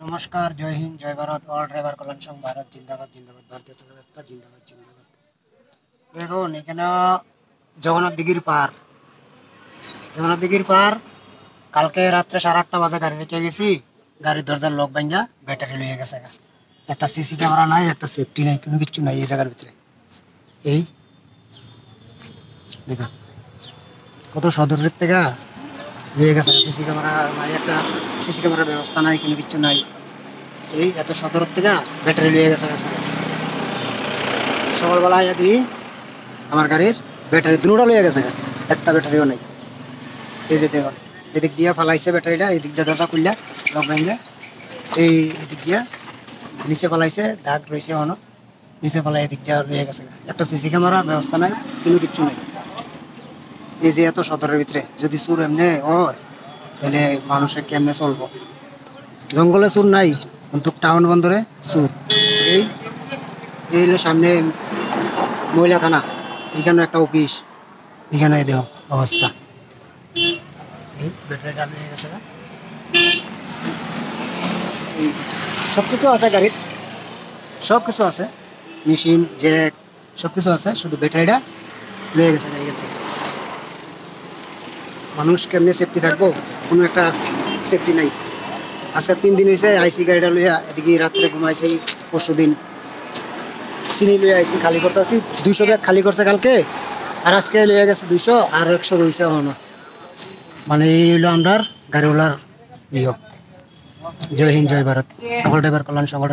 নমস্কার, জয় হিন্দ, জয় Bharat. All driver কল্যাণ সংঘ ভারত জিন্দাবাদ জিন্দাবাদ, ভারতীয় জনতা জিন্দাবাদ জিন্দাবাদ। দেখুন এখানে জগন্নাথ দিঘির পার কালকে রাত্রে 8:30 বাজে গাড়ি রেখে গেছি। গাড়ির দরজার লক ভাঙ্গা ব্যাটারি লইয়ে গেছে। একটা সিসি ক্যামেরা নাই, একটা সেফটি নাই, কোনো কিছু নাই এই জায়গার ভিতরে। এই দেখুন কত সদরের থেকে লইয়ে গেছে। সিসি ক্যামেরা নাই, একটা সিসি ক্যামেরার ব্যবস্থা নাই, কোনো কিছু নাই। এই এত সদর থেকে ব্যাটারি লিয়ে গেছে। সকালবেলায় যদি আমার গাড়ির ব্যাটারি দুটোটা লিয়ে গেছে, একটা ব্যাটারিও নেই। এই যে দেখুন এদিক দিয়ে ফালাইছে ব্যাটারিটা, এদিক দিয়ে দরজা খুললে লক ভাঙলে এই এদিক দিয়ে নিচে ফালাইছে, দাগ রয়েছে অনেক নিচে ফালাই এদিক দিয়ে লিয়ে গেছে। একটা সিসি ক্যামেরা ব্যবস্থা নাই, কোনো কিচ্ছু নেই। এই যে এত সদরের ভিতরে যদি চুর এমনি হয় তাহলে মানুষের কেমনে চলবো? জঙ্গলে চুর নাই কিন্তু টাউন বন্দরে চুর। এই এই হলো সামনে মহিলা থানা, এখানে একটা অফিস, এখানে দেহ অবস্থা। এই ব্যাটারি ডাল হয়ে গেছে। সব কিছু আছে গাড়ির, সব কিছু আছে, মেশিন জ্যাক সব কিছু আছে, শুধু ব্যাটারিটা লয়ে গেছে। এখান থেকে মানুষ কেমনে সেফটি থাকবো? কোনো একটা সেফটি নাই। আজকে 3 দিন হয়েছে আইসি গাড়িটা লইয়া, এদিকে রাত্রে ঘুমাইছি। পরশু দিন চিনি লইয়া আইসি, খালি করতে আসি 200 ব্যাগ খালি করছে কালকে, আর আজকে লইয়া গেছে 200, আর 100 রয়েছে এখনো। মানে এই হইলো আমরা গাড়িওয়ালার ইয়ে। জয় হিন্দ, জয় ভারত, অল ড্রাইভার কল্যাণ সংগঠন।